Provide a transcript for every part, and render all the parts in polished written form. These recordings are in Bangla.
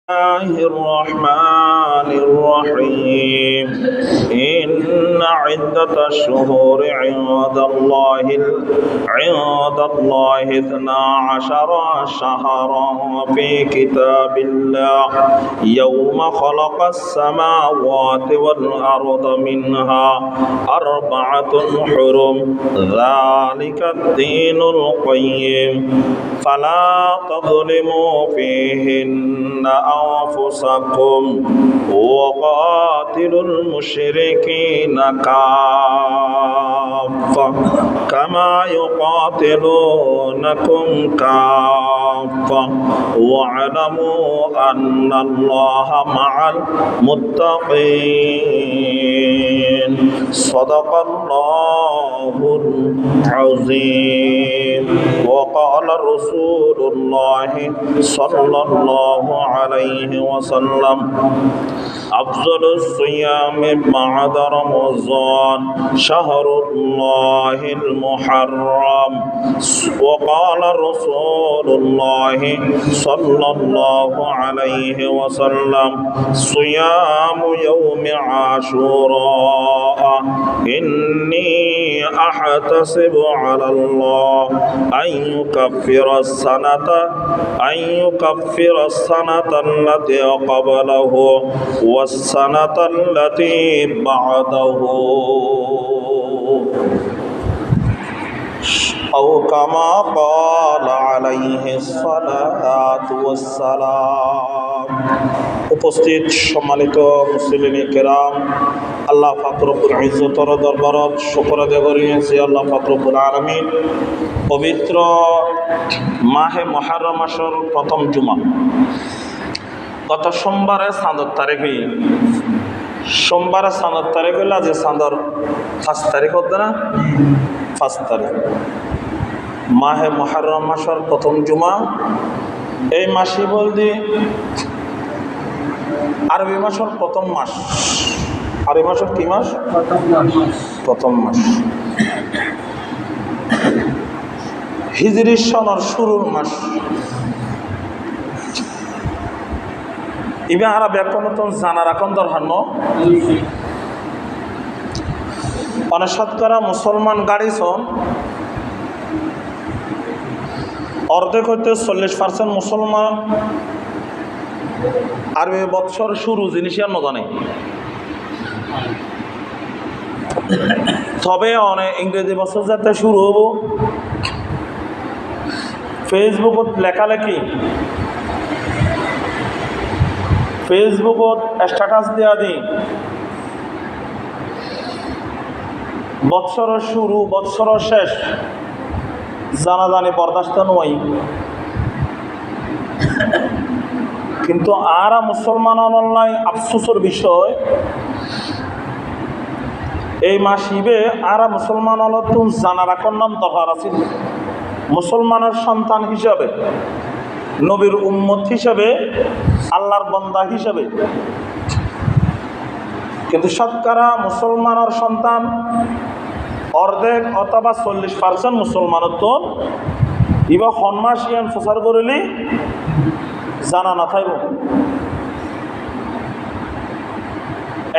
الله الرحمن الرحيم إن عدة الشهور عند الله 12 شهرا في كتاب الله يوم خلق السماوات والأرض منها 4 حرم ذلك الدين القيم فلا تظلموا فيهن أنفسكم وقاتلوا المشركين كافة كما يقاتلونكم كافة واعلموا أن الله مع المتقين صدق الله العظيم وقال رسول الله صلى الله عليه وسلم أفضل الصيام بعد رمضان شهر الله المحرم وقال رسول الله صلى الله عليه وسلم صيام يوم عاشوراء إني أحتسب على الله أن يكفر السنة التي قبله والسنة التي بعده أو كما قال عليه الصلاة والسلام উপস্থিত সম্মানিত মুসলিম কেরাম, আল্লাহ পাক রব্বুল ইজ্জতের দরবারত শুকর আদায় করিয়াছি। আল্লাহ পাক রব্বুল আলামিন পবিত্র মাহে মুহররম মাসের প্রথম জুমা গত সোমবারে চাঁদর তারিখে হইল, যে চাঁদর 5 তারিখ হতো না, 5 তারিখ মাহে মুহররম মাসের প্রথম জুমা। এই মাসই বলতে আরবি মাসের প্রথম মাস। আরবি মাসের কি মাস? প্রথম মাস। হিজরি সনের শুরুর মাস। ইবে আরা ব্যাপন জানা রাখন দরকার ন। অনেক শতকরা মুসলমান গাড়ি ছন অর্ধেক হইতে 40% মুসলমান আরবি বৎসর শুরু জিনিস আর নজানে। তবে অনেক ইংরেজি বছর যাতে শুরু হব, ফেসবুকত লেখালেখি, ফেসবুকত স্ট্যাটাস দেওয়া দিই বৎসরের শুরু বৎসরের শেষ জানাজানি বরদাস্ত নয়। কিন্তু আরা মুসলমান অনলাইন আফসোসের বিষয়, এই মাস ইবে আরা মুসলমান হলতো জানা রাখার নাম দরকার আছে। মুসলমানের সন্তান হিসাবে, নবীর উম্মত হিসাবে, আল্লাহর বান্দা হিসাবে। কিন্তু শতকরা মুসলমানের সন্তান অর্ধেক অথবা 40% মুসলমানের তো ইবা সন্মাস ইয়ান প্রচার করিলি জানা না থাকব।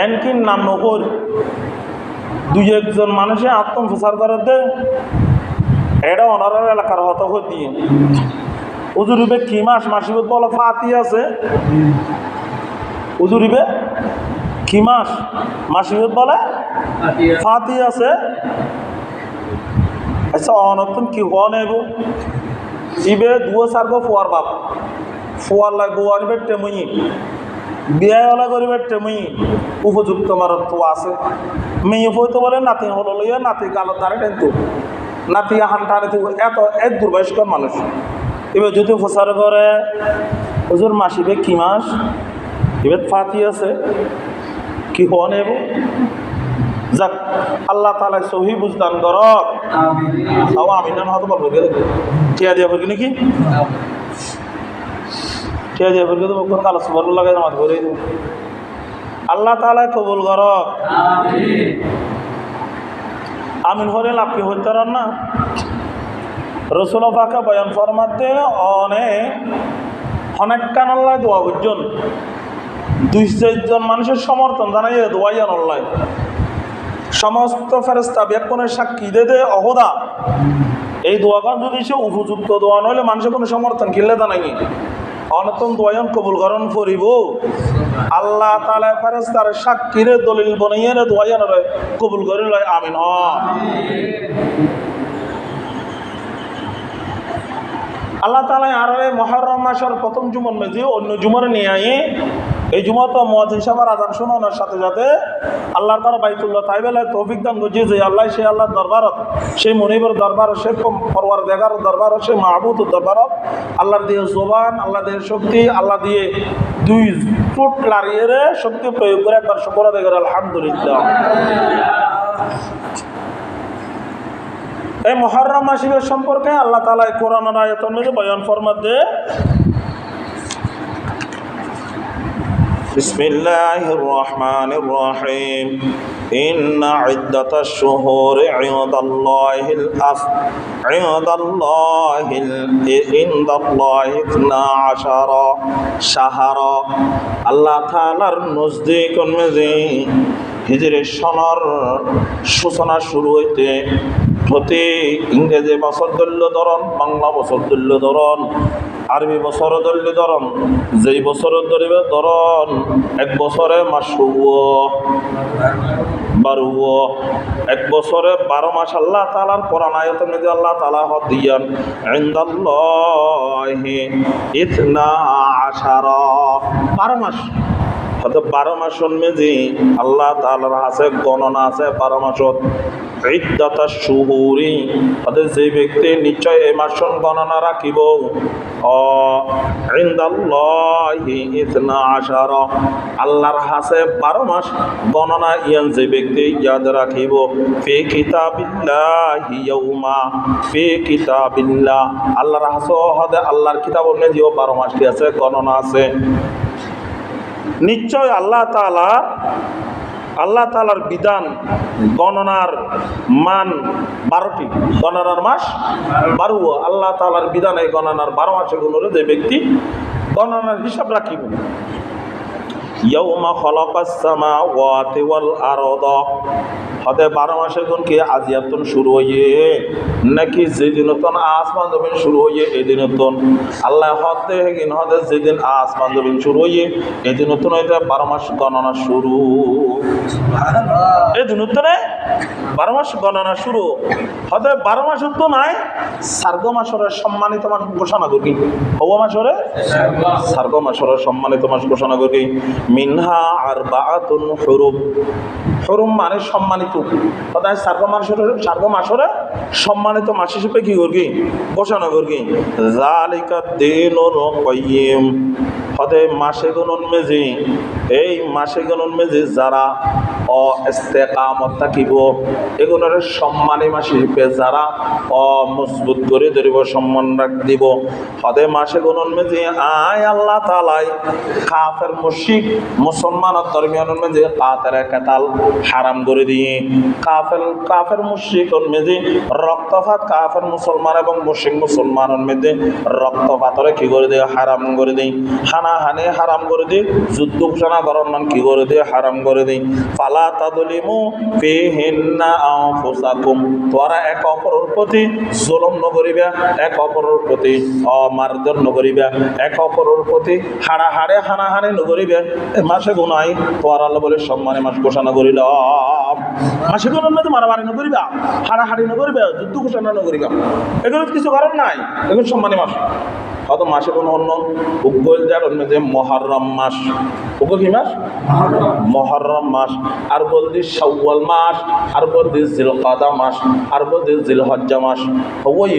এনকি নাম নকর 2-1 মানুষে আত্মপ্রচার করে দে, এটা অনারের এলাকার হতো হয়ে দিয়ে উজুরিবে কি মাস মাসিব বলো ফাতি আছে। উজুরিবে কি মাস মাসিব বলে ফাতি আছে। আচ্ছা অনতুন কি হওয়া নেব ইবে 2-4 ফুয়ার বাপ ফুয়ার লাগবো আনবে টেমুই বিয়ায় ওলা করিবে টেমুই উপযুক্ত মারত তো আছে। মেয়ে হইতে বলে নাতি হলো লইয়া নাতি গালত ধারে কিন্তু নাতি হান টানে এত এক দুর্বয়স্কর মানুষ। এবার যদি প্রচার করে হুজুর মাসিবে কি মাস এবার ফাতি আছে কি হওয়া নেব। যাক আল্লাহ তাআলা সহি বুঝদান করক। আমি না হয়তো বলবো টিয়া দিয়া বলবি নাকি টিয়া দিয়া বলবি তো কোন কালো সুবর লাগাই নামাজ পড়ে দেব। আল্লাহ তাআলা কবুল করক। আমিন হলে লাভ কি হইতে না। রসুল পাকে বয়ান ফরমাতে অনেক অনেক কান আল্লাহ দোয়া বুঝছেন 200 জন মানুষের সমর্থন জানাই দোয়াই আল্লাহ সমস্ত ফেরেশতা ব্যাকুণের সাক্ষী দে অহদা এই দোয়াগান যদি সে উপযুক্ত দোয়া নইলে মানুষের কোনো সমর্থন কিনলে জানাই অনতন দোয়ায়ন কবুল করণ করিব আল্লাহ তাআলা ফেরেশতার সাক্ষীরে দলিল বনাইয়ে দোয়ায়ন কবুল করি লয় আমিন আল্লাহ তাআলা আর মুহররম মাসের প্রথম জুমার মধ্যে অন্য জুমার নিয়ে আয়ে এই জুমা তো মুয়াজ্জিন সাহেবের আযান শোনানোর সাথে সাথে আল্লাহর তাআলা বাইতুল্লাহ তাইবালায় তৌফিক দান করছে যে আল্লাহ সেই আল্লাহর দরবারত সেই মনিবের দরবার সে পরওয়ারদিগার দরবার সে মাহবুবের দরবারত আল্লাহর দিয়ে জবান আল্লাহ দিয়ে শক্তি আল্লাহ দিয়ে দুই ফুট লাড়িয়ে শক্তি প্রয়োগ করে একবার শুকর আদায় করে আলহামদুলিল্লাহ এই মুহররম মাসের সম্পর্কে আল্লাহ তাআলা কোরআনের আয়াতের মধ্যে বয়ান ফরমাতে বিসমিল্লাহির রহমানির রহিম ইন্না ইদ্দাতাশ শুহুরি ইনদাল্লাহিল ইনদাল্লাহি 12 শাহরা আল্লাহ তাআলার নজদিকন মধ্যে হিজরি সনের সূচনা শুরু হইতে প্রতি ইংরেজি বছর দল্য ধরন বাংলা বছর দল্য ধরন আরবি বছর দল্য ধরন যেই বছর ধরিবে ধরন এক বছরে মাস 12 এক বছরে 12 মাস আল্লাহ তাআলার কোরআন আয়াতের মধ্যে আল্লাহ তাআলা হদ দিয়ান ইনদাল্লাহি 12 মাস 12 মাসের মধ্যে আল্লাহ তাআলার আছে গণনা আছে 12 মাসত ইদ্দাতাশ শুহুরি তাদের যে ব্যক্তি নিশ্চয় এই মাসের গণনা রাখিব ইনদাল্লাহি 12 আল্লাহর হাসে 12 মাস গণনা ইয়ান যে ব্যক্তি ইয়াদ রাখিব ফি কিতাবিল্লাহি ইয়াউমা ফি কিতাবিল্লাহ আল্লাহর হাসে হদে আল্লাহর কিতাবের মধ্যে 12 মাসটি আছে গণনা আছে নিশ্চয় আল্লাহ তাআলার বিধান গণনার মান 12টি গণনার মাস 12 আল্লাহ তাআলার বিধান এই গণনার 12 মাসে গুণরে যে ব্যক্তি গণনার হিসাব রাখিব ইয়াউমা খালাকাস সামাওয়াতি ওয়াল আরদা হতে 12 মাসের গুণ কি আজিয়াতুন শুরু হইয়ে নাকি যেদিনতন আসমান জমিন শুরু হইয়ে এই দিনতন আল্লাহ হতে হেগিন হতে যেদিন আসমান জমিন শুরু হইয়ে এই দিনতন হইতে 12 মাস গণনা শুরু সুবহানাল্লাহ এই দিনতনে 12 মাস গণনা শুরু হতে 12 মাস তো নাই সার্গ মাসের সম্মানিত মাস ঘোষণা করি হওয়া মাসের সার্গ মাসের সম্মানিত মাস ঘোষণা করি মিনহা আরবাআতুন হুরুম মানে সম্মানিত তাই সার্গ মাসের সম্মানিত মাস হিসেবে কি করবি ঘোষণা করবি যালিকা দীনুল কাইয়্যিম হতে মাসে গণন মেজি এই মাসে গণন মেজি যারা ইস্তেকামত থাকিব এগুলোর সম্মানী মাস হিসেবে যারা মজবুত করে ধরিব সম্মান রাখ দিব হতে মাসে গণন মেজি আয় আল্লাহ তাআলাই কাফের মুশরিক মুসলমানের দরমিয়ানের মেজি কাতারে কাতাল হারাম করে দিয়ে কাফের মুশরিকর মেজি রক্তপাত কাফের মুসলমান এবং মুশরিক মুসলমানের মধ্যে রক্তপাতরে কি করে দিয়ে হারাম করে দেই হানাহানি হারাম করে দিই যুদ্ধ ঘোষণা করার নাম কি করে দিয়ে হারাম করে দিই ফালা তাদলিমু ফিহিন্না আনফুসাকুম তোরা এক অপরের প্রতি জুলুম নকরিবা এক অপরের প্রতি অমার্জন নকরিবা এক অপরের প্রতি হানাহানি নকরিবা মাসে গুনাই তোরা আল্লাহ বলে সম্মানে মাস ঘোষণা করিল মাসে গুনার মধ্যে মারামারি নকরিবা হানাহানি নকরিবা যুদ্ধ ঘোষণা নকরিবা এগুলো কিছু কারণ নাই এগুলো সম্মানী মাস কত মাসে কোনো অন্য উগ্গল যার অন্য যে মহরম মাস উগ্গল কি মাস মহরম মাস আর বলদি শাওয়াল মাস আর বলদি জিলকাদা মাস আর বলদি জিলহজ্জা মাস ওই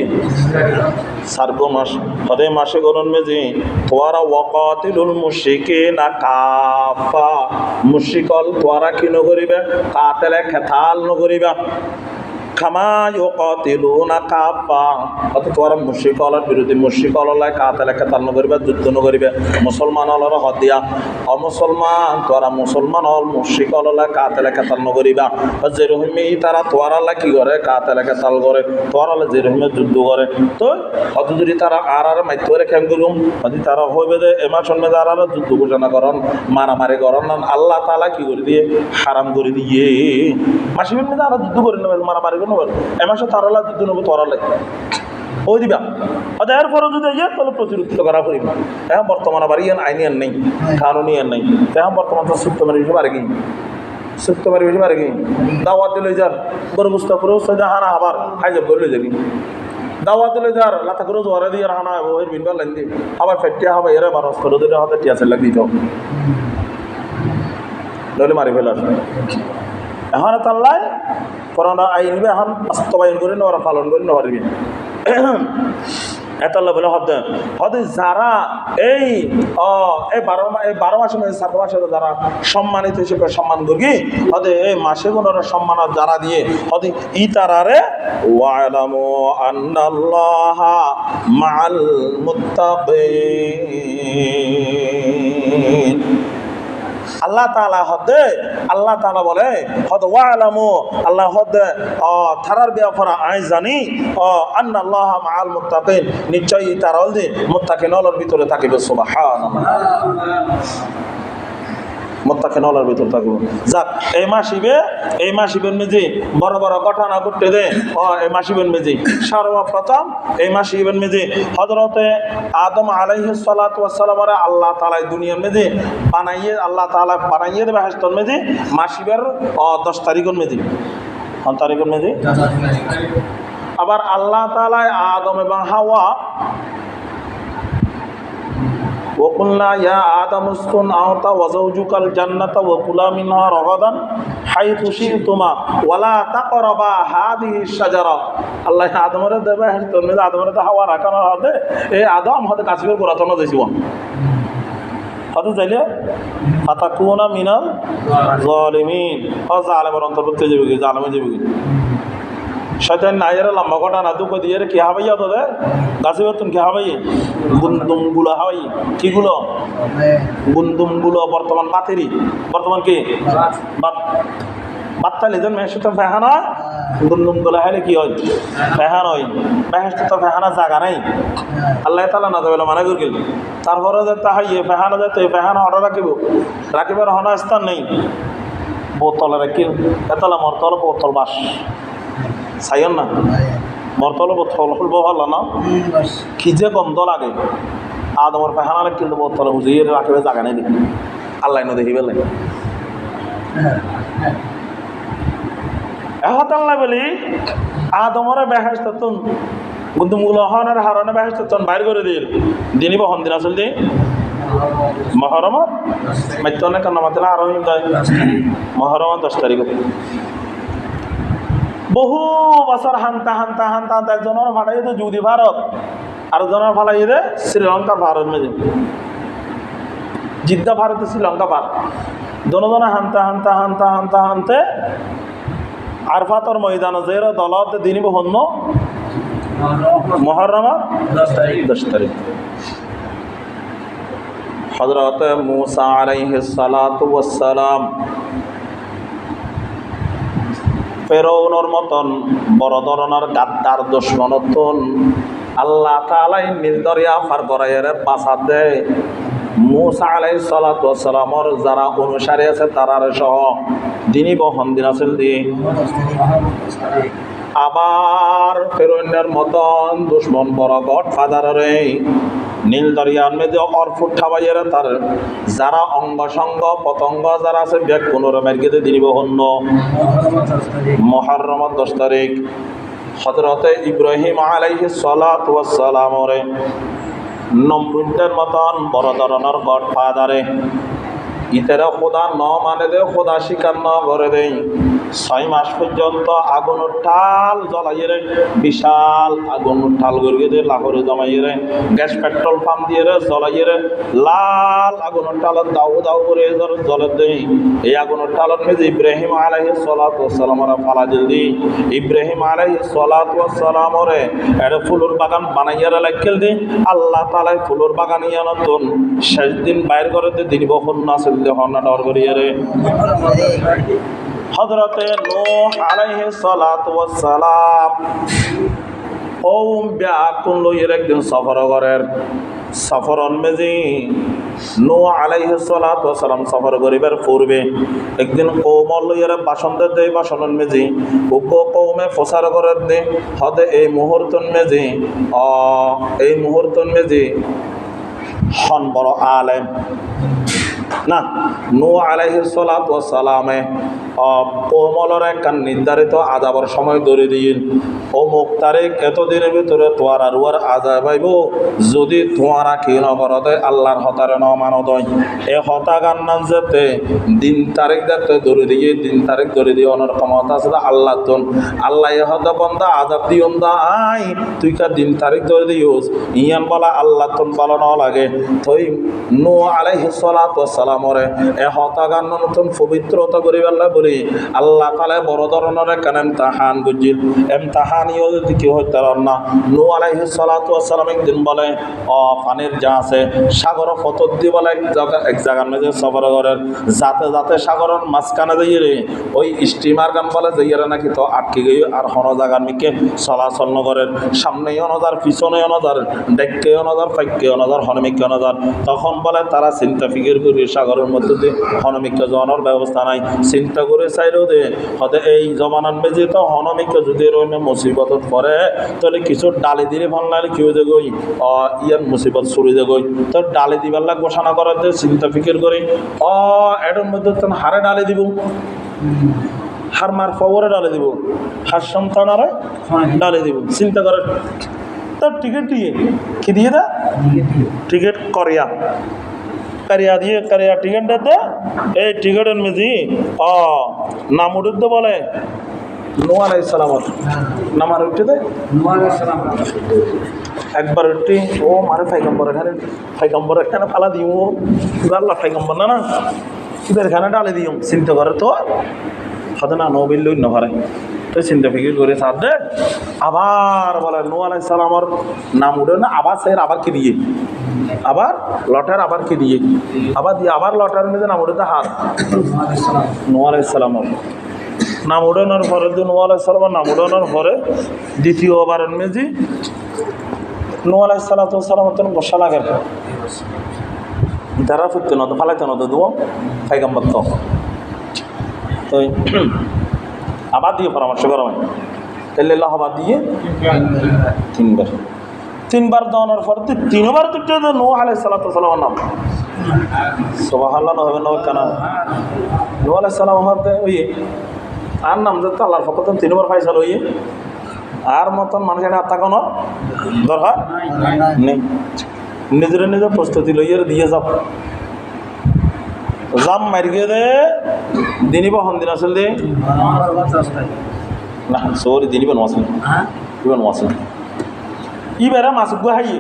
সার্গ মাস হদে মাসে গণন মেজি তোয়ারা ওয়াকাতিলুল মুশরিকিনা কাফা মুশরিকল তোয়ারা কি নগরিবা কাতেলে খেতাল নগরিবা কামা ইউকাতিলুনা কাফা অত তোরা মুশরিকলার বিরুদ্ধে মুশরিকলাই কাতাল কাতাল নগরিবে যুদ্ধ নগরিবে মুসলমান হলর হদিয়া অমুসলমান তোরা মুসলমান হল মুশরিকলাই কাতাল কাতাল নগরিবা যে রহিমে তারা তোরালা কি করে কাতাল কাতাল করে তোরালা যে রহিমে যুদ্ধ করে তো অত যদি তারা আর মাইতরে কেন গলুম যদি তারা হইবে যে এমাসন মে যারা যুদ্ধ ঘোষণা করেন মারামারি করেন আল্লাহ তাআলা কি করে দিয়ে হারাম করে দিয়ে মাসিবেন মে যারা যুদ্ধ করে নেবে মারামারি করে নেবে এমাসে তারালা যুদ্ধ নেবে তোরালা ওই দিবা এরপরে যদি ইয়ে তাহলে প্রতিরোধ করা পড়িবে এখন বর্তমান আবার ইয়ান আইনি আর নেই কানুনি আর নেই এখন বর্তমান তো সুপ্তমারি হিসেবে আর কি সুপ্তমারি হিসেবে আর কি দাওয়াত দিলে যার বড় বুঝতে পুরো সোজা হানা আবার হাইজব করে যাবি দাওয়াত দিলে যার লাতা করে জোয়ারে দিয়ে হানা ওই বিনবার লাইন দিয়ে আবার ফেটিয়া হবে এরা বারস করে দিলে হাতে টিয়াছে লাগ দিত নইলে মারি ফেলার এখন তাল্লাই করোনা আইন এখন বাস্তবায়ন করে নেওয়ার পালন করে নেওয়ার এতাল্লা বলে হদে যারা এই 12 মাসের মধ্যে 7 মাসের যারা সম্মানিত হিসেবে সম্মান করি হদে এই মাসে গুণের সম্মান যারা দিয়ে হদে ইতারারে ওয়ালামু আন্নাল্লাহা মাআল মুত্তাকিন আল্লাহ তাআলা হদে আল্লাহ তাআলা বলে হদ ওয়ালামু আল্লাহ হদে থারার ব্যাপারে আই জানি আন্নাল্লাহ মাআল মুত্তাকিন নিশ্চয়ই তারা হল যে মুত্তাকিনর ভিতরে থাকিবে সুবহানাল্লাহ মুত্তাকিনর ভিতরে থাকবে যাক এই মাসিবের মেজি বড় বড় ঘটনা ঘটতে দে এই মাসিবের মেজি সর্বপ্রথম এই মাসিবের মেজি হযরতে আদম আলাইহিস সালাতু ওয়াস সালামের আল্লাহ তাআলা দুনিয়ার মেজি বানাইয়ে আল্লাহ তাআলা বানাইয়ে দেবে হাসতর মেজি মাসিবের 10 তারিখের মেজি কোন তারিখের মেজি আবার আল্লাহ তাআলা আদম এবং হাওয়া وقلنا يا آدم اسكن أنت وزوجك الجنة وكلا منها رغدا حيث شئتما ولا تقربا هذه الشجرة الله آدم রে দেবে তুমি আদম রে হাওয়া রাখানো হবে এই আদম হতে কাছের পুরাতন দিছিব হতে যাইলে ফাতাকুনা মিনাল জালিমিন জালেমের অন্তর্ভুক্ত যাবে কি জালেমে যাবে কি শয়তান নাইয়ের লম্বা ঘটনা দুঃখ দিয়ে কি হাবাইয়া তোদের গাছে বেতন কি হাবাই গুন্দুমগুলো হাবাই কিগুলো গুন্দুমগুলো বর্তমান বাতেরি বর্তমান কি বাত্তা লেজন মেহেশ তো ফেহানা গুন্দুমগুলো হাইলে কি হয় ফেহান হয় মেহেশ তো ফেহানা জায়গা নাই আল্লাহ তাআলা না দেবে মানা করে গেল তারপরে যে তাহাইয়ে ফেহানা যেতে ফেহানা অর্ডার রাখিবার হনা স্থান নেই বোতলে রাখিল এতলা মরতল বোতল বাস চাইন না মরতল বোতল হলব ভালো না কি যে গন্ধ লাগে আদমর পেহানা কিন্তু বোতল বুঝিয়ে রাখবে জায়গা নেই আল্লাহ না দেখি বেলে আল্লাহ বলি আদমরে বেহেশত তুন গুন্দুমগুলো হনের হারনে বেহেশত বাইর করে দিল দিনই বহন দিন আসল দি মহরমত মাইতনে কেন মাতিলা আরো মহরমত 10 তারিখ বহু বছর হান্তা হান্তা হান্তা হান্তা একজনের ফাটাই দে যুদি ভারত আর জনের ফালাই দে শ্রীলঙ্কার ভারত মেজে জিদ্দা ভারতে শ্রীলঙ্কা ভারত দোনো হান্তা হান্তা হান্তা হান্তা হানতে আরফাতর ময়দান জের দলত দিনই বহন্ন মুহররম 10 তারিখ হযরত মুসা আলাইহিস সালাতু ওয়াস সালাম ফেরাউনের মতন বড় ধরনের গাদ্দার দুশমনতন আল্লাহ তাআলা নীল দরিয়া পার করাইয়ের পাসাদ দেয় মুসা আলাইহিস সালাতু ওয়াস সালামের যারা অনুসারী আছে তারার সহ দিনই বহন দিন আসল দিয়ে আবার ফেরাউনের মতন দুশমন বড় গড ফাদারে নীল দরিয়ার মধ্যে অরফুট ঠাবাইয়ের তার যারা অঙ্গ সঙ্গ পতঙ্গ যারা আছে ব্যাগ 15 মেরগেতে দিনই বহন মুহররম 10 তারিখ হযরতে ইব্রাহিম আলাইহিস সালাতু ওয়াস সালামরে নমরুদের মতন বড় ধরনের গড ফাদারে ইতারা খোদা ন মানে দে, খোদা স্বীকার ন করে দেই। 6 মাস পর্যন্ত আগুনের ঠাল জ্বলাইয়ে রে, বিশাল আগুনের ঠাল গড়িয়ে দে, লাহরে জমাইয়ে রে, গ্যাস পেট্রোল পাম্প দিয়ে রে জ্বলাইয়ে রে, লাল আগুনের ঠালত দাউ দাউ করে জ্বলে দেই। এই আগুনের ঠালত মেজে ইব্রাহিম আলাইহিস সালাতু ওয়াস সালামরা ফালা দিল দি। ইব্রাহিম আলাইহিস সালাতু ওয়াস সালামরে এটা ফুলের বাগান বানাইয়া রাখল দি। আল্লাহ তাআলা ফুলের বাগান ইয়ানতন শেষ দিন বাইর করে দে, দিন বহন না চললে হন্না ডর করিয়ে রে। হযরতে নূহ আলাইহিস সালাতু ওয়াস সালাম ব্যাকুল লইয়ের একদিন সফর করের। সফরন মেজি নূহ আলাইহিস সালাতু ওয়াস সালাম সফর করিবার পূর্বে একদিন কওম লইয়ের বাসন দে, বাসনন মেজি উকো কওমে প্রচার করের দে। হদে এই মুহূর্তন মেজি হন বড় আলেম না। নূহ আলাইহিস সালাতু ওয়াস সালামে কওমলর একটা নির্ধারিত আযাবের সময় ধরে দিন। অমুক তারিখ এতদিনের ভিতরে তোয়ার আর আযাব আইব, যদি তোয়ারা কি নগরতে আল্লাহর হতারে ন মানত হয়। এ হতা গান্নান যেতে দিন তারিখ দেখতে ধরে দিয়ে, দিন তারিখ ধরে দিয়ে অনর ক্ষমতা আছে আল্লাহ তন। আল্লাহ এ হতা বন্দা আযাব দিয়ন দা আই, তুই কা দিন তারিখ ধরে দিওস ইয়ান বলা আল্লাহ তন বলা ন লাগে। তই নূহ আলাইহিস সালাতু ওয়াস সালামরে এ হতা গান্নান নতুন পবিত্রতা করিবাল্লা বলি আল্লাহ তাআলা বড় ধরনের কান ইমতিহান বুঝিল। ইমতিহানিও কি হইতে না। নূহ আলাইহিস সালাতু ওয়াস সালাম একদিন বলে পানির যা আছে সাগর ফতর দি বলে এক জায়গার মধ্যে সফর করেন, যাতে যাতে সাগরের মাঝখানে যাইয়ে রে ওই স্টিমার গান বলে যাইয়ারে নাকি তো আটকে গিয়ে আর হন জায়গার মিকে চলাচল নগরের। সামনেই অনজার, পিছনে অনজার, ডেককে অনজার, ফাইককে অনজার, হনমিকে অনজার। তখন বলে তারা চিন্তা ফিকির করি সাগরের মধ্যে দিয়ে হনমিকে যাওয়ানোর ব্যবস্থা নাই। চিন্তা করে চাইলেও দে হতে এই জমানার মেঝে তো হনমিকে যদি রইমে মুসিবতত পড়ে তাহলে কিছু ডালি দিলে ভাল লাগলে কেউ দেখই ইয়ার মুসিবত শুরু দেখই। তো ডালি দিবার লাগ ঘোষণা করার দে চিন্তা ফিকির করি এটার মধ্যে তো হারে ডালি দিব, হার মার ফবরে ডালে দিব, হার সন্তানারে ডালে দিব। চিন্তা করে তার টিকিট দিয়ে কি দিয়ে দা টিকিট করিয়া দিয়ে কারিয়া টিকিটটা দে। এই টিকিটের মেজি নাম উঠে তো বলে নূহ আলাইহিস সালামত নামার উঠে দে একবার উঠি মারে ফাইগম্বর এখানে ফালা দিও আল্লাহ ফাইগম্বর না তোদের এখানে ডালে দিও। চিন্তা করে তো হতে না নবীর লই নভারে তো চিন্তা ফিকির করে সাথ দে। আবার বলে নূহ আলাইহিস সালামর নাম উঠে না, আবার স্যার আবার কি দিয়ে আবার লটার আবার কি দিয়ে আবার দিয়ে আবার লটার মেঝে নাম উঠে হার নূহ আলাইহিস সালামর নাম উঠানোর পরে নূহ আলাইহিস সালামের নাম উঠানোর পরে দ্বিতীয়বারের মেজি নূহ আলাইহিস সালাম বসা লাগে তারা ফুটতে নতো ফালাইতে নতো দেবো ফাইগাম্বার তো আবার দিয়ে পরামর্শ করা হয় তাহলে আবার দিয়ে তিনবার দেওয়ানোর পর তিনবার দুটো নূহ আলাইহিস সালামের নাম সুবহানাল্লাহ হবে না কেন নূহ আলাইহিস সালাম হতে ওই আর নাম যাতে আল্লাহর পক্ষ থেকে তিনবার ফাইসাল হইয়ে আর মতন মানুষের হাত তাকানোর দরকার নেই। নিজের নিজের প্রস্তুতি লইয়ে দিয়ে যাম মারি গিয়ে দে দিনিব হন দিন আসল দে না সরি দিনিব নসল ইবেন নসল ইবেরা মাসুক হাইয়ে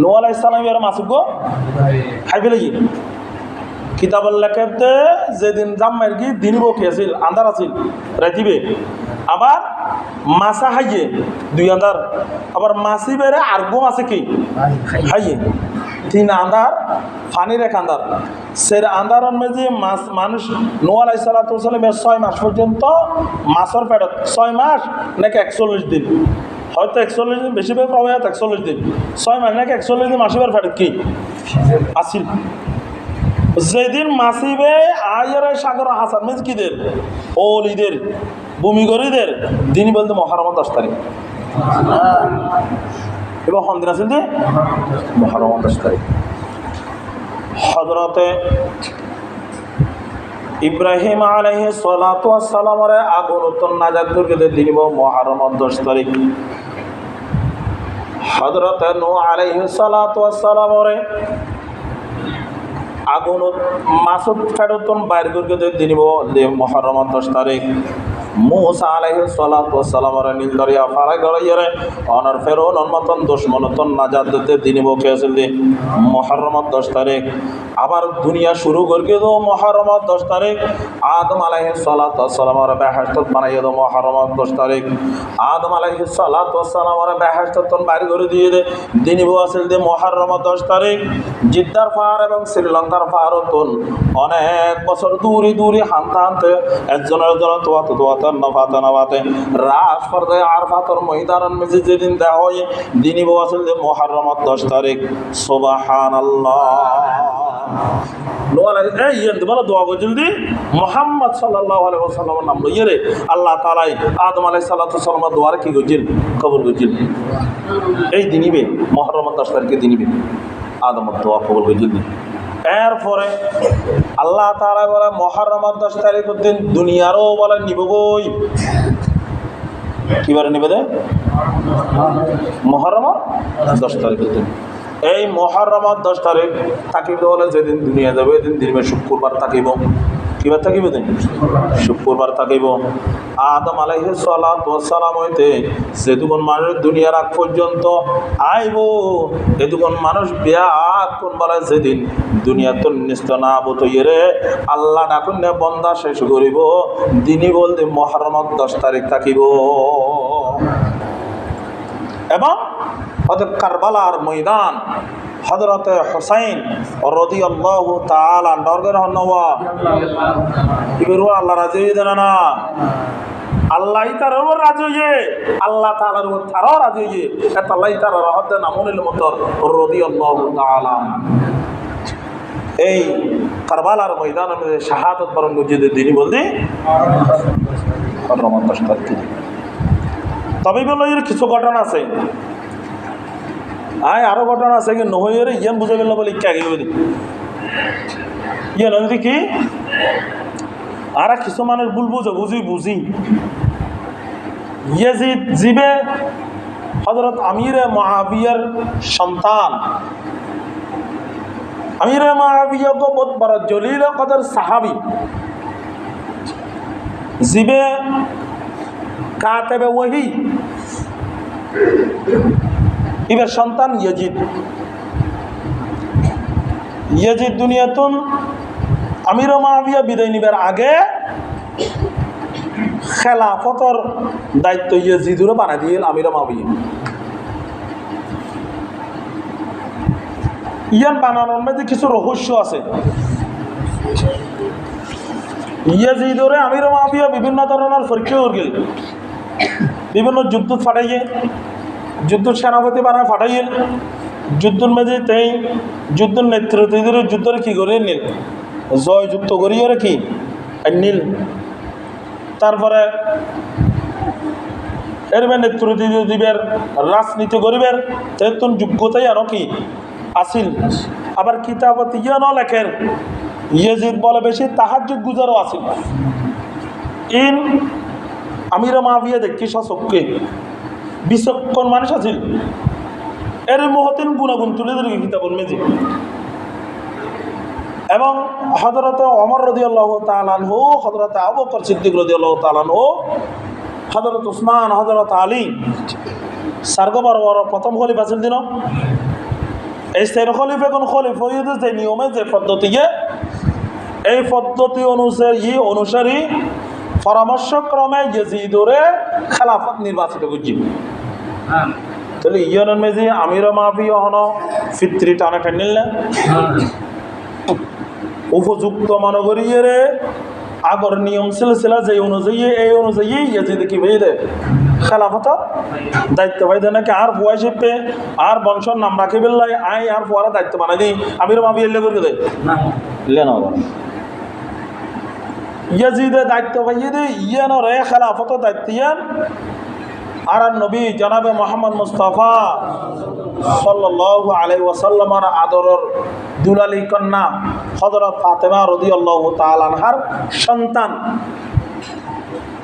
নূহ আলাইহিস সালাম এর মাসুক খাইবে লাগি কিতাবল লেখাতে যেদিন জাম মারি দিনিব কি আছিল আন্ধার আছিল রাতিবে আবার মাছা হাইয়ে দুই আন্ধার আবার মাছি বেড়ে আর গো আছে কি হাইয়ে তিন আন্ধার পানির এক আন্ধার সের আন্ধারের মেঝে মাছ মানুষ নূহ আলাইহিস সালামের 6 মাস পর্যন্ত মাছের পেটত 6 মাস নাকি 41 দিন হয়তো 41 দিন বেশি বেশি প্রবাহ 41 দিন 6 মাস নাকি 41 দিন মাসিবার পেটত কি আসিল। যেদিন মাসিবে আয়ের সাগর হাসান মেজকিদের ওলিদের ভূমিগরীদের দিনই বলতে মহরমের 10 তারিখ এবং হন্দিন আছেন যে মহরমের 10 তারিখ হযরতে ইব্রাহিম আলাইহিস সালাতু ওয়াস সালামের আগরতন নাজাত করতে দিন মহরমের 10 তারিখ হযরতে নূহ আলাইহিস সালাতু ওয়াস সালামের আগুনত মাছত ফেরতন বাইর করে দিনিব মহরম 10 তারিখ মুসা আলাইহিস সালাতু ওয়াস সালামের নীল দরিয়া পার করিয়ে অনার ফেরন মতন দুশমনতন নাজাত দিতে দিনিব কেছিল মহরম 10 তারিখ আবার দুনিয়া শুরু করে দো মহরম 10 তারিখ আদম আলাইহিস সালাতু ওয়াস সালামের বেহেশত বানাইয়ে দো মহরম 10 তারিখ আদম আলাইহিস সালাতু ওয়াস সালামের বেহেশতন বাইর করে দিয়ে দিনিব আসল দে মহরম 10 তারিখ জিদ্দার পাহাড় এবং শ্রীলঙ্কার পাহাড়তন অনেক বছর দূরে দূরে হানতে হানতে একজনের জন তোয়াতে নফাতে রাস পর্দায় আরফাতর ময়দান মেঝে যেদিন দেওয়া হয় দিনই বসল যে মহরম 10 তারিখ সুবহানাল্লাহ মোহাম্মদ সাল্লাল্লাহু আলাইহি ওয়াসাল্লামের নাম লইয়ে রে আল্লাহ তাআলা আদম আলাইহিস সালাতু ওয়াস সালামের দোয়ার কি গজিল কবর গজিল এই দিনিবে মহরম 10 তারিখে দিনিবে আদমের দোয়া কবর গজিল এরপরে আল্লাহ তাআলা বলে মহরম 10 তারিখের দিন দুনিয়ারও বলে নিব গই কিবারে নিবে দে মহরম 10 তারিখের দিন এই মহরম 10 তারিখ থাকিব বলে যেদিন দুনিয়া যাবে এদিন দিনে শুক্রবার থাকিব কিবার থাকিব দিন শুক্রবার থাকিব আদম আলাইহিস সালাতু ওয়াস সালাম হইতে যেদুকন মানুষ দুনিয়ার আগ পর্যন্ত আইব এদুকন মানুষ বিয়া কোন বলে যেদিন দুনিয়াতে নিস্ত না বতইরে আল্লাহ ডাকুন না বন্দা শেষ করিব দিনই বলতে মহরম 10 তারিখ থাকিব এবং হযরত কারবালার ময়দান হযরত হুসাইন রাদিয়াল্লাহু তাআলা নরগর হনওয়া ইবরু আল্লাহ রাজি দেন না আল্লাহ তার উপর রাজি হয়ে আল্লাহ তাআলার উপর তার রাজি হয়ে আল্লাহ তার রহমত নামুনিল মতর রাদিয়াল্লাহু তাআলা এই কারবালার ময়দানে শাহাদাত বরণ মসজিদের দিনই বলতে মহরম 10 তারিখ তবে বলো এর কিছু ঘটনা আছে আরো ঘটনা আছে কি নহইরে ইয়ান বুঝে গেল বলে কে আগে বলি ইয়ে নদী কি আর কিছু মানুষ বুঝি ইয়াজিদ জিবে হযরত আমিরে মুআবিয়ার সন্তান আমিরে মুআবিয়া তো বহুত বড় জলিল কদর সাহাবী জিবে কাতেবে ওহী ইবের সন্তান ইয়াজিদ দুনিয়াতুন আমির মুআবিয়া বিদায় নিবার আগে খেলাফতর দায়িত্ব ইয়াজিদুর বানাই দিল আমির মুআবিয়া ইয়ান বানানোর মধ্যে কিছু রহস্য আছে ইয়াজিদুরে আমির মুআবিয়া বিভিন্ন ধরনের পরীক্ষা করল বিভিন্ন যুদ্ধ ফাটাইয়ে যুদ্ধ সেনাপতি বানায় ফাটাইল যুদ্ধের মেঝে তাই যুদ্ধের নেতৃত্ব যুদ্ধের কি করে নিল জয় যুক্ত করিয়ে কি নিল তারপরে এর নেতৃত্ব দিবের রাজনীতি করিবের তেতুন যোগ্যতাই আরো কি আসিল আবার কিতাবত ইয়ানো লেখের ইয়াজিদ বলে বেশি তাহাজ্জুদ গুজারও আসিল ইন আমির মুআবিয়া দেখি সচক্ষে বিচক্ষণ মানুষ আছিল এর মহতিন গুণাগুণ তুলে ধরে কিতাবুল মেজি এবং হযরত ওমর রাদিয়াল্লাহু তাআলা আনহু হযরত আবু বকর সিদ্দিক রাদিয়াল্লাহু তাআলা আনহু হযরত উসমান হযরত আলী সারগবার প্রথম খলিফা ছিল দিন এই চার খলিফা কোন খলিফা যে নিয়মে যে পদ্ধতি এই পদ্ধতি অনুসারী পরামর্শক্রমে ইয়াজিদুরে খেলাফত নির্বাচিত করছি তাহলে ইয়ানের মেজি আমির মুআবিয়া হন ফিতরি টানা টানিল না উপযুক্ত মনে করিয়ে রে আগর নিয়ম সিলসিলা যে অনুযায়ী এই অনুযায়ী ইয়াজিদ কি ভাই দে খেলাফত দায়িত্ব ভাই দে নাকি আর বয়স হিপে আর বংশর নাম রাখি বেল্লাই আই আর পরে দায়িত্ব বানাই দিই আমির মুআবিয়া এলে করে দেয় লেনা ইয়াজিদে দায়িত্ব পাইয়ে দে ইয়ানোর খেলাফত দায়িত্ব ইয়ান আর নবী জনাবে মোহাম্মদ মুস্তাফা সাল্লাল্লাহু আলাইহি ওয়াসাল্লামের আদরের দুলালী কন্যা হযরত ফাতেমা রাদিয়াল্লাহু তাআলা আনহার সন্তান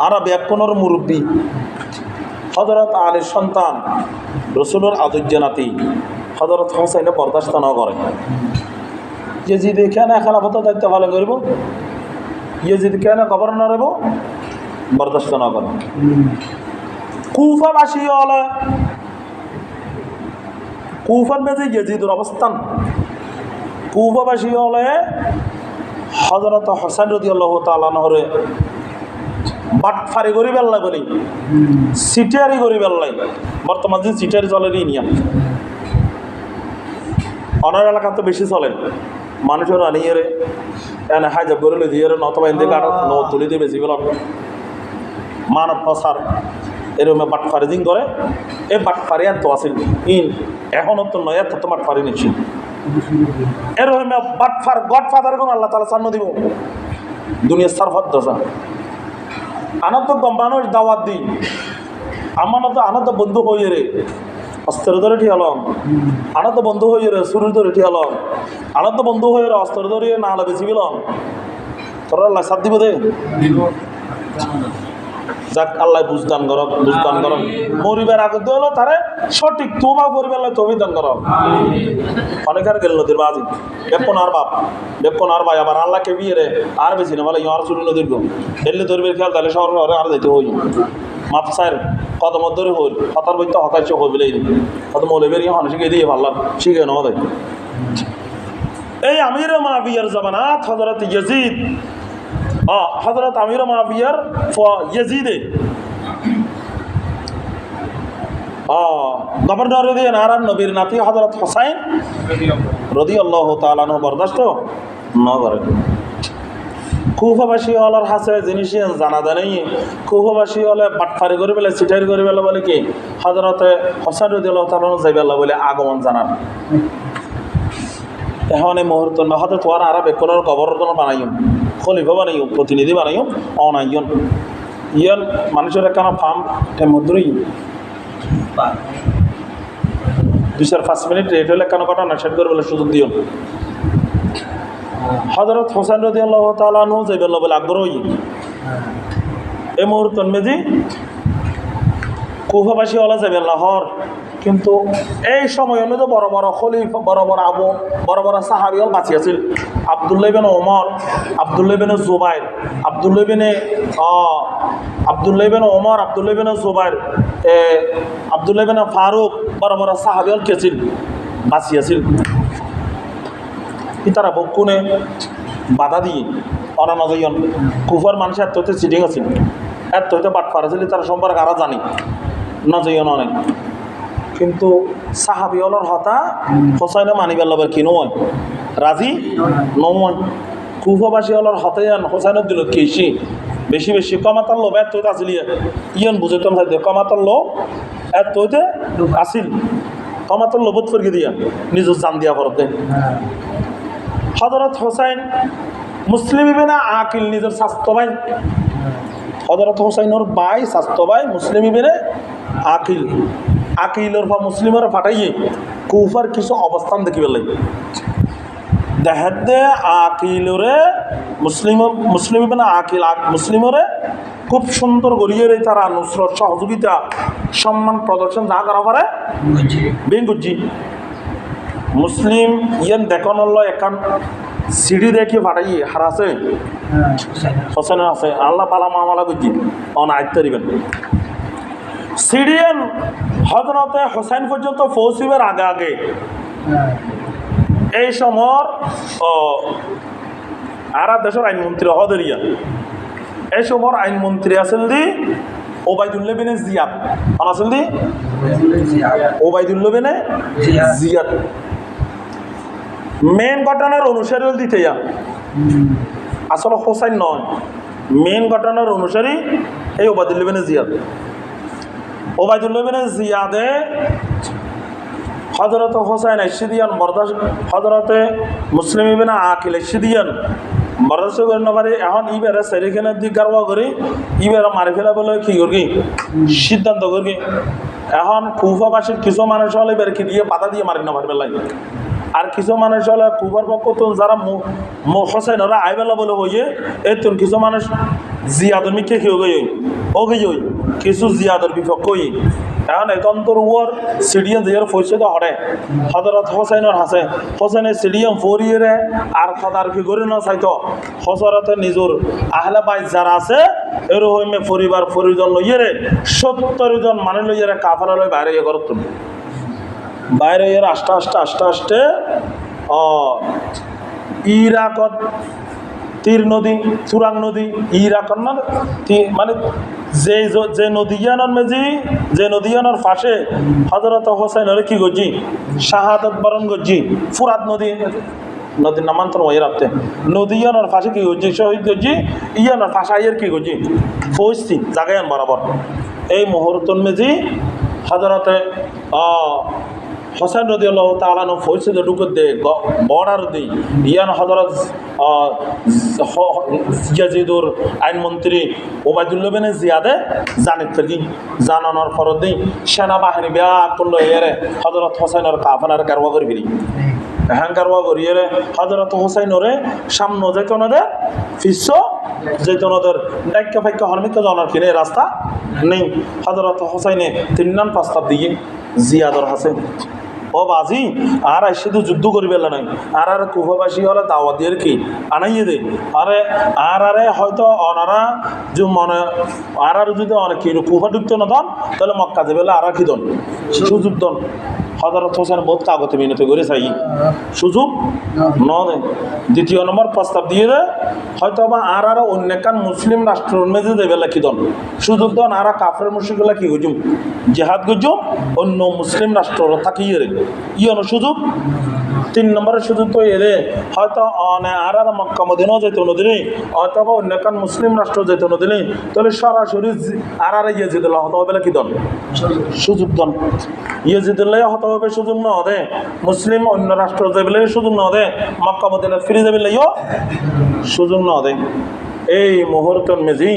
আর ব্যাকরণের মুরব্বী হযরত আলীর সন্তান রাসূলের আদর্য নাতি হযরত হুসাইনে বরদাস্ত না করে ইয়েজিদে কেন খেলাফতের দায়িত্ব পালন করব, ইয়েজিদ কেন গভর্নর হব, বরদাস্ত না করে। কুফাবাসী হলে কুফার মেঝে ইয়েজিদের অবস্থান, কুফাবাসী হলে হযরত হোসেন রাদিয়াল্লাহু তাআলা আনহুরে বাটফারি করি বেল্লাই বলি, সিটারি করি বেল্লাই। বর্তমান যে সিটারি চলে নিয়ম অনার এলাকা তো বেশি চলে, মানুষের আনিয়ে এনে হাইজাব করে দিয়ে নতবা এনে কার তুলি দিয়ে বেশি গেল মানব প্রসার এরকম বাটফারিজিং করে। এই বাটফারি এত আসেন ইন এখনও তো নয়, এত তো বাটফারি নিচ্ছি এরকম বাটফার গডফাদার এবং আল্লাহ তাআলা সান্ন দিব দুনিয়ার সারফত দশা। আনার তো মানুষ দাওয়াত দিই, আনার তো বন্ধু হয়ে রে অস্ত্র ধরে ঠিয়ালম, আনার তো বন্ধু হয়ে রে সুরের ধরে ঠিয়ালম, আনার তো বন্ধু হয়ে রে অস্ত্র ধরে না হলে বেশি গেলাম তোরা আল্লাহ সাথ দিব দে। যাক আল্লাহ বুঝদান করক, বুঝদান করক মরিবার আগে হলো তারে সঠিক তোমার পরিবার তুমি দান করক। অনেকের গেল নদীর বাজি বেপন আর বাপ, বেপন আর ভাই আবার আল্লাহকে বিয়ে রে আর বেশি না বলে আর চুরি নদীর গো এলে ধরবে খেয়াল তাহলে শহর শহরে আর যাইতে হই মাপ সাইর কত মত ধরে হইল হতার বইতে হতাশ হইলে কত মলে বেরিয়ে হন শিখে দিয়ে ভাল্লাম শিখে নেওয়া দেয়। এই আমির মাবিয়ার জামানাত হযরত ইয়াজিদ হযরত আমির মাবিয়ার ইয়াজিদে গভর্নর দিয়ে নারায়ণ নবীর নাতি হযরত হোসাইন রাদিয়াল্লাহু তাআলা আনহু বরদাস্ত না করে। কুফাবাসী হলার হাসে জিনিস জানা যায় নাই, কুফাবাসী হলে বাটফারি করে পেলে সিটারি করে পেলে বলে কি হযরতে হোসাইন রাদিয়াল্লাহু তাআলা আনহু যাইবেলা বলে আগমন জানান। এখন এই মুহূর্ত হয়তো তোমার আরব একনের গভর্নর বানাইম, খলিফা বানাইম, প্রতিনিধি বানাইম, অনাইন ইয়ান মানুষের একখানা ফার্ম টেমদ্রই 2-5 মিনিট রেট হলে কেন ঘটনা সেট করে বলে সুযোগ দিও। হযরত হোসেন রাদিয়াল্লাহু তাআলা আনহু যাইবেলা বলে আগ্রহী এই মুহূর্ত মেজি কুফাবাসী হলে যাবে লাহোর। কিন্তু এই সময় অনুযায়ী বড় বড় খলিফা, বড় বড় বড় বড় সাহাবী হল বাঁচি আছিল। আব্দুল্লাহ ইবনে ওমর, আব্দুল্লাহ ইবনে জুবাইর, আব্দুল্লাহ ইবনে ওমর, আব্দুল্লাহ ইবনে জুবাইর, আব্দুল্লাহ ইবনে ফারুক, বড় বড় সাহাবী হল কেছিল বাঁচি আছিল। তারা বকুনে বাধা দিয়ে অনানজন কুফার মানুষের এত হইতে চিটিং আছিল, এত হইতে বাটফার আছিল, তারা সম্পর্কে আরো জানি নজন অনেক। কিন্তু সাহাবী হলর হতা হোসাইনে মানিবার লবের কি নয় রাজি নয়। কুফাবাসী হলর হতে হোসাইনের দিল কেসি বেশি বেশি কমাতার লোভ এত হইতে আসিল ইয়ন বুঝতাম থাকতে কমাতার লোভ এত হইতে আসিল, কমাতার লোভত ফিরকে দিয়া নিজের জান দিয়া করতে। হযরত হোসাইন মুসলিম ইবনে আকিল নিজের স্বাস্থ্য ভাই, হযরত হোসাইনের ভাই স্বাস্থ্য ভাই মুসলিম ইবনে আকিল, আকিলের বা মুসলিমের ফাটাইয়ে কুফার কিছু অবস্থান দেখিবার লাগে দেখাত দে আকিলরে মুসলিম ইবনে আকিল মুসলিমরে খুব সুন্দর গড়িয়ে তারা নুসরত সহযোগিতা সম্মান প্রদর্শন যা করা পারে বেন করছি মুসলিম ইয়ান দেখানোর এখন সিঁড়ি দেখি ফাটাই হার আছে হোসেন আছে আল্লাহ পালা মামলা করছি অন আয়ত্ত দিবেন সিরিয়ান হযরতে হোসেন পর্যন্ত পৌঁছিবার আগে আগে এই সময় আর দেশের আইনমন্ত্রী হদরিয়া এই সময় আইনমন্ত্রী আছেন দি ওবায়দুল্লাহ বিন জিয়াদ, আছেন দি ওবায়দুল্লাহ বিন জিয়াদ। মেন ঘটনার অনুসারী দিতে আসলে হোসাইন নয়, মেন ঘটনার অনুসারী এই ওবায়দুল্লাহ বিন জিয়াদ। ওবায়দুল্লাহ বিন জিয়াদে হযরত হোসাইন আইসিদিয়ান বরদাস্ত, হযরতে মুসলিম ইবনে আকিল আইসিদিয়ান বরদাস্ত করে নবারে এখন ইবেরা সেরিখানের দিক গারবা করি ইবেরা মারি ফেলা বলে কি করি সিদ্ধান্ত করি। এখন কুফাবাসীর কিছু মানুষ হলে এবার কি দিয়ে বাধা দিয়ে মারি নেবার বেলায়, আর কিছু মানুষ হলে কুফার পক্ষ তো যারা হোসাইনরা আইবেলা বলে হইয়ে এই কিছু মানুষ জিয়াদ মিকে খেয়ে গই ও গই কিছু জিয়াদের বিপক্ষই এখন একন্তর ওর সিডিয়াম জিয়ার পয়সা হরে হজরত হোসেনের হাসে হোসেনের সিডিয়াম ফরিয়ে আর খদার কি করে না চাইতো হজরতে নিজের আহলে বাইত যারা আছে এরকমে পরিবার পরিজন লইয়ে 70 জন মানুষ লইয়ে কাফারা লই বাইরে ইয়ে করত বাইরে ইয়ে আস্তে ইরাকত তীর নদী সুরাং নদী ইরাকত না মানে যে নদীয়ানোর মেজি যে নদীয়ানোর পাশে হজরত হোসেনের কি গজি শাহাদত বরণ গজি ফুরাত নদীর নামান্তর হয়ে রাখতে নদীয়ানোর পাশে কি গজি শহীদ গজি ইয়ানোর পাশে আইয়ের কি গজি পৌঁছছি জাগায়ান বরাবর এই মুহূর্তন মেজি হজরতে হোসেন রাদিয়াল্লাহু তাআলা নো ফৌজে ঢুকে দে বর্ডার দি ইয়ান হযরত ইয়াজিদুর আইনমন্ত্রী ওবায়দুল্লাহ বিন জিয়াদে জানিত ফেলি জানানোর পর দি সেনাবাহিনী বিয়া করলো এরে হযরত হোসেনের কাফানার কারওয়া করে ফেলি হ্যাঁ কারওয়া করিয়ে হযরত হোসেনরে সামনে যেত না দে ফিস যেত না দের ডাক্কা ফাইকা হরমিকা জানার কিনে রাস্তা নেই হযরত হোসেনে 3 নাম প্রস্তাব দিয়ে জিয়াদর হাসেন ও বাজি আর শুধু যুদ্ধ করিবে নাই আর কুফাবাসী হলে দাওয়াত দিয়ে কি আনাইয়ে দে আরে হয়তো অনারা যে মনে আর যদি অনেক কুফা ঢুকতো না দন তাহলে মক্কা যাবে আর কি দন সুযোগ দন হযরত হোসেন বহুত কাগজে মিনতি করে চাই সুযোগ ন দে দ্বিতীয় নম্বর প্রস্তাব দিয়ে দে হয়তো বা আর অন্য কান মুসলিম রাষ্ট্রের মেঝে দেবে কি দন সুযোগ দন আর কাফের মুশরিকগুলা কি গুজুম জিহাদ গুজুম অন্য মুসলিম রাষ্ট্র থাকিয়ে রে ইয়নো সুযোগ 3 নম্বরের সুযোগ তো এরে হয়তো আর মক্কা মদিনাও যেত নদী অথবা অন্য কান মুসলিম রাষ্ট্র যেত নদী তাহলে সরাসরি আর ইয়েজিদুল্লাহ হতে হবে কি দন সুযোগ দন ইয়েজিদুল্লাহ হতে হবে সুযোগ না দে মুসলিম অন্য রাষ্ট্র যাবে সুযোগ না দে মক্কা মদিনা ফিরে যাবে সুযোগ না দে এই মুহূর্তন মেজি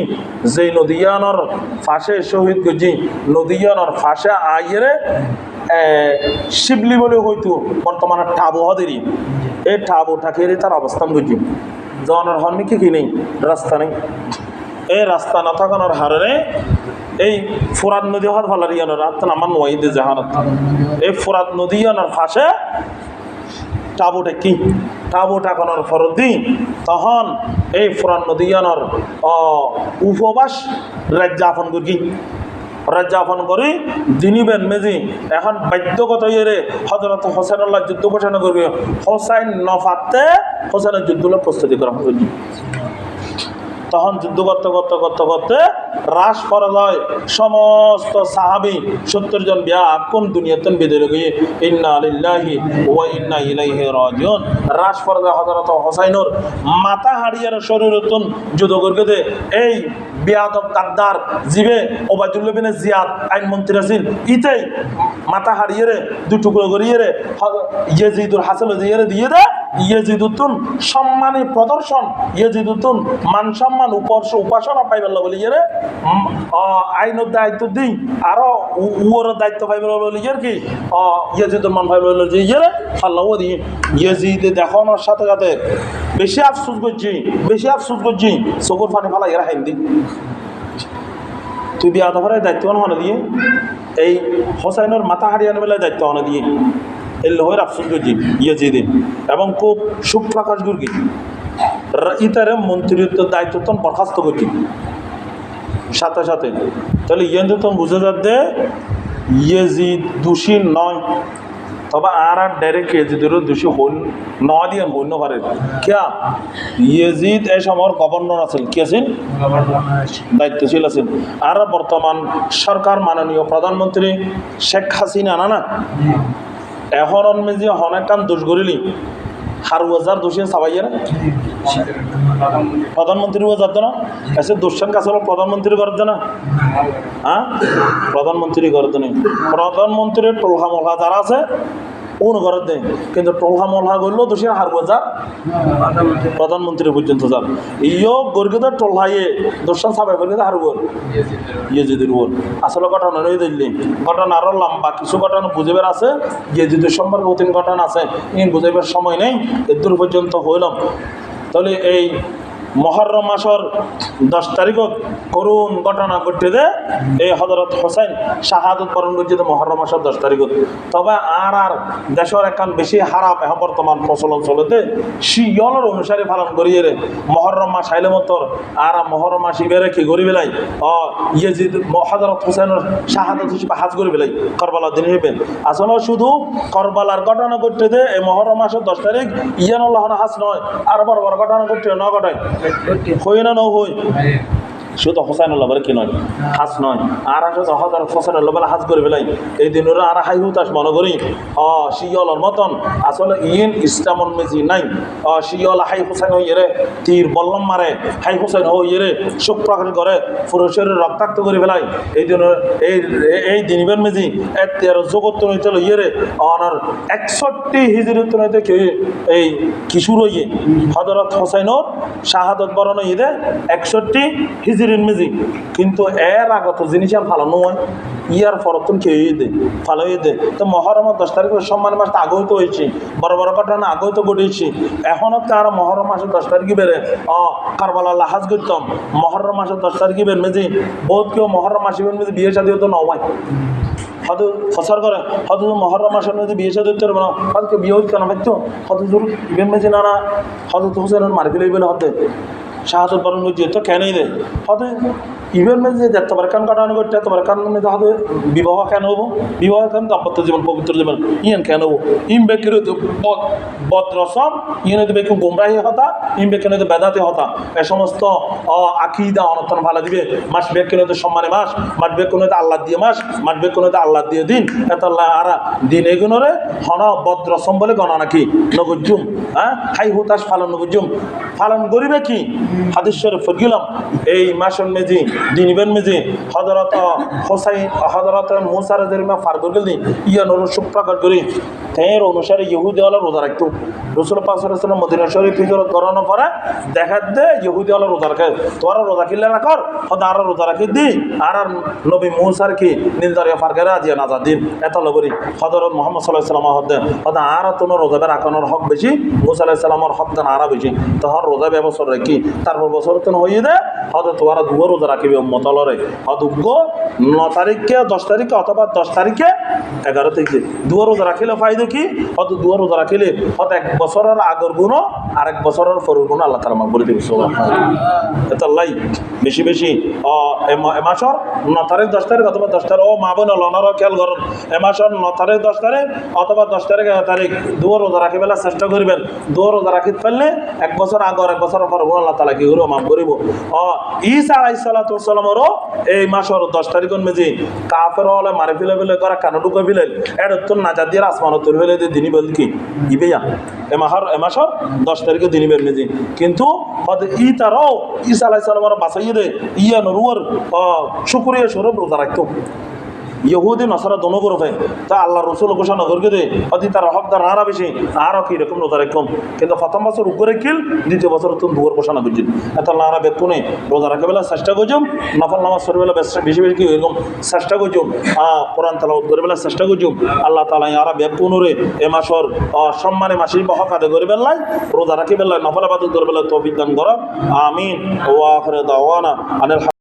যে নদিয়ানোর ফাঁসে শহীদ গজি নদিয়ানোর ফাঁসে আইয়ে শিবলি বলে হয়তো বর্তমানে ঠাবো হদেরই এই ঠাবোটাকে তার অবস্থান বুঝি জনের হনমিকে কি নেই রাস্তা নেই এই রাস্তা না থাকানোর হারে এই ফুরাত নদী হওয়ার ফলার ইয়ানোর রাত আমার ওয়াইদে জাহানত এই ফুরাত নদী ইয়ানোর ফাঁসে টাবোটা কি টাবো টাকানোর ফরত দিই তখন এই ফুরাত নদী ইয়ানোর উপবাস রাজ্যাপন করি রাজ্যাপন করি দিনিবেন মেজি এখন বাধ্যগত ইয়ে হযরত হোসেনুল্লাহ যুদ্ধ ঘোষণা করবে হোসাইন নফাতে হোসেনের যুদ্ধ প্রস্তুতি করা হবে তখন যুদ্ধ করতে হ্রাস করা যায় সমস্ত সাহাবী 70 জন বিয়া কোন দুনিয়াতেন বিদায় গিয়ে ইন্না লিল্লাহি ওয়া ইন্না ইলাইহি রাজিউন হ্রাস করা যায় হযরত হোসাইনের মাথা হাড়িয়ার শরীরতন যুদ্ধ করতে এই বিয়াদব গাদ্দার জিবে ওবায়দুল্লাহ বিন জিয়াদ আইনমন্ত্রী আছেন ইতেই মাথা হারিয়ে দু টুকরো করিয়ে ইয়েজিদুর হাসিল দিয়ে দে ইয়েজিদুতুন সম্মানী প্রদর্শন ইয়েজিদুতুন মান সম্মান উপাসনা পাইবার বলি ইয়ে আইনের দায়িত্ব দিই আরো উওর দায়িত্ব পাইবার বলি ইয়ের কি ইয়েজিদুর মান পাইবার বলি ইয়ে আল্লাহ দিই ইয়েজিদে দেখানোর সাথে সাথে বেশি আফসোস করছি চকুর পানি ফালা এরা হাইন্দি তুই বিয়া দফারে দায়িত্ববান হনে দিয়ে এই হোসাইনের মাথা হারিয়ানো বেলায় দায়িত্ব হনে দিয়ে এই লোহের আফসোস করছি ইয়েজিদে এবং খুব সুখ প্রকাশ করছি ইতারে মন্ত্রিত্ব দায়িত্ব তখন বরখাস্ত করছি সাথে সাথে তাহলে ইয়ে তখন বুঝে যাচ্ছে ইয়েজিদ দোষী নয় তবে আর ডাইরেক্ট ইয়েজিদেরও দোষী হইল নয় দিয়ে হইল পারে কিয়া ইয়েজিদ এই সময়ের গভর্নর আছেন কি আছেন দায়িত্বশীল আছেন আর বর্তমান সরকার মাননীয় প্রধানমন্ত্রী শেখ হাসিনা না এখন মেজি অনেক কাম দোষ করিলি হাজার দোষী সাবাইয়ের প্রধানমন্ত্রী যাত না এসে দোষান কাছে প্রধানমন্ত্রী করার না হ্যাঁ প্রধানমন্ত্রী করার নেই প্রধানমন্ত্রীর টোলহা মলহা যারা আছে কোন ঘরের দেয় কিন্তু টোলহা মলহা করলেও দোষী হাজার প্রধানমন্ত্রী পর্যন্ত যান ইও গর্গিত টোলহাইয়ে দোষান সাবাই গর্গিত হারবর ইয়েজিদের উপর আসলে ঘটনা নই দিল্লি ঘটনা আরও লম্বা কিছু ঘটনা বুঝেবার আছে ইয়েজিদের সম্পর্কে 2-3 ঘটনা আছে বুঝাইবার সময় নেই এর দূর পর্যন্ত হইলাম তাহলে এই মহরম মাসের 10 তারিখত করুণ ঘটনা ঘটে দে এই হযরত হোসেন শাহাদত বরণ করছে মহরম মাসের 10 তারিখত। তবে আর দেশের এখন বেশি হারাপ এখন বর্তমান প্রচলন চলতে শিয়লের অনুসারে পালন করিয়ে রে মহরম মাস আইলে মতর আর মহরম মাস ইবেরে কি করি বেলাই ইয়েজিদ হযরত হোসেনের শাহাদত হিসেবে হাজ করি বেলাই কারবালার দিন হিসেবে। আসলে শুধু কারবালার ঘটনা ঘটে দে এই মহরম মাসের 10 তারিখ ইয়ানুল্লাহ হাজ নয়, আর বড় বড় ঘটনা ঘটে না ঘটায় হই না হই শুধু হোসাইনুল্লাহ বলে কি নয় হাজ নয়। আর আসলে হযরত হোসেনুল্লাহ বলে হাজ করে বেলাই এই দিনের আর হাই হুতাস মনে করি শিয়লের মতন আসলে ইন ইসলামন মেজি নাই। শিয়ল হাই হোসেন হইয়ে রে তীর বল্লম মারে, হাই হোসেন হইয়ে রে শোক প্রকাশ করে পুরো শরীর রক্তাক্ত করে বেলাই এই দিনের এই দিনবের মেজি এর জগৎ নইতে লইয়ে রে অনার 61 হিজরিত নইতে এই কিশোর হইয়ে হযরত হোসেনের শাহাদত বরণ হইয়ে দে 61 হিজরির মেজি। কিন্তু এর আগত জিনিস আর ভালো নয়, ইয়ার ফরতন কে দে ভালো দে। তো মহরমের 10 তারিখের সম্মান মাস আগেই তো হয়েছি, বড় বড় ঘটনা আগেই তো ঘটেছি। এখনও কার মহরম মাসের 10 তারিখে বেড়ে কারবালা লাহাজ করতাম মহরম মাসের 10 তারিখে বের মেজি বহুত কেউ মহরম মাসের মেজি বিয়ে শাদী হতো নয় হয়তো ফসার করে হয়তো মহরম মাসের মধ্যে বিয়ে শাদী হতে পারবে না, হয়তো বিয়ে হইতে না হয়তো হয়তো জোর ইভেন মেজি না না হয়তো হোসেন মার্কেট হইবে হতে শাহাদত বরণ করছে তো কেনই দে হয়তো ইভেন মেজে দেখতে পারে কান কাটানো করতে তোমার কান মেজে হয়তো বিবাহ কেন হবো, বিবাহ কেন দাম্পত্য জীবন পবিত্র জীবন ইয়েন কেন হবো ইম ব্যক্তির বদ রসম ইয়েন হয়তো ব্যক্তি গোমরাহি হতা ইম ব্যক্তি হয়তো বেদাতে হতা এ সমস্ত আকিদা অনর্থন ভালো দিবে। মাস ব্যক্তি হয়তো সম্মানে মাস ব্যক্তি হয়তো আল্লাহ দিয়ে মাস ব্যক্তি হয়তো আল্লাহ দিয়ে দিন এত আল্লাহ আর দিন এগুলোরে হন বদ রসম বলে গণনা নাকি নগজুম হাই হুতাস ফালন নগজুম পালন করিবে কি হাদিস শরীফ গেলাম এই মাসন মেজি দিনবেন মেজি হযরত হোসাইন হযরত মুসা রাদিয়াল্লাহু আনহু ফারদ গেলি ইয়ানোর সুপ্রকাশ করি এর অনুসারে ইহুদি হলো রোজা রাখতো। রাসূল পাক সাল্লাল্লাহু আলাইহি ওয়াসাল্লাম মদিনা শরীফ হিজরত করানোর পরে দেখা দে ইহুদি হলো রোজা রাখে তোরা রোজা কিল্লা রাখর হদা আর রোজা রাখি দি আর নবী মুসার কি নিলদারিয়া ফারগারে আজিয়া নাজাদ দিন এত লগরি হযরত মুহাম্মদ সাল্লাল্লাহু আলাইহি ওয়াসাল্লাম হদে হদা আর তোনো রোজা রাখানোর হক বেশি, মুসা আলাইহিস সালামের হক দান আরা বেশি। তখন রোজা ব্যবস্থা রাখি তারপর বছর তো হইয়ে দে হয়তো তোরা দুয়ো রোজা রাখিবে মতলরে হদুগ্য 9 তারিখে 10 তারিখে অথবা 10 তারিখে 11 তারিখে দুয়ো রোজা রাখিলে ফায়দা কি হয়তো দুয়ো রোজা রাখিলে হয়তো 1 বছরের আগের গুণ আর 1 বছরের পরের গুণ আল্লাহ তাআলা মাফ করে দিবে সুবহানাল্লাহ। এটা আল্লাহ বেশি বেশি এ মাসের 9 তারিখ 10 তারিখ অথবা 10 তারিখ মা বোন লনার খেয়াল করুন এ মাসের 9 তারিখ 10 তারিখ অথবা 10 তারিখ 11 তারিখ দুয়ো রোজা রাখিবেলা চেষ্টা করবেন। দুয়ো রোজা রাখিতে পারলে 1 বছর আগর 1 বছর পর আল্লাহ তাআলা কি করব মাফ করিব। ঈসা আলাইহিস সালাতু ওয়াস সালামেরও এই মাসের 10 তারিখের মেজি কাফের হলে মারি ফেলে ফেলে করে কানো ঢুকে ফেলে এর তো নাজাত দিয়ে আসমান তৈরি হলে দিনই বল কি ইবেয়া এ মাসের 10 তারিখে দিনই বের মেজি। কিন্তু ই তারাও ঈসা আলাইহিস সালামের বাঁচাইয়ে দে ইয়া নরুয়ার শুকরিয়া স্বরূপ রোজা রাখতো। ইহুদি নসারা দোনো গ্রুপে তা আল্লাহ রসুল ঘোষণা করবে দে অতি তার হকদার আরা বেশি আরও কি রকম রোজা রাখম। কিন্তু প্রথম বছর উপরে কিল দ্বিতীয় বছর তুমি দুয়ার ঘোষণা করছেন এত আল্লাহ বেকুনে রোজা রাখে বেলা চেষ্টা করছুম নফল নামাজ পড়ে বেলা বেশি বেশি কি এরকম চেষ্টা করছুম কোরআন তেলাওয়াত করে বেলা চেষ্টা করছুম আল্লাহ তাআলা আরা বেকুনরে এ মাসর সম্মানে মাসির হক আদায় করে বেলায় রোজা রাখি বেলায় নফল আবাদত করে বেলায় তৌফিক দান করো আমিন ওয়া আখিরু দাওয়ানা আনিল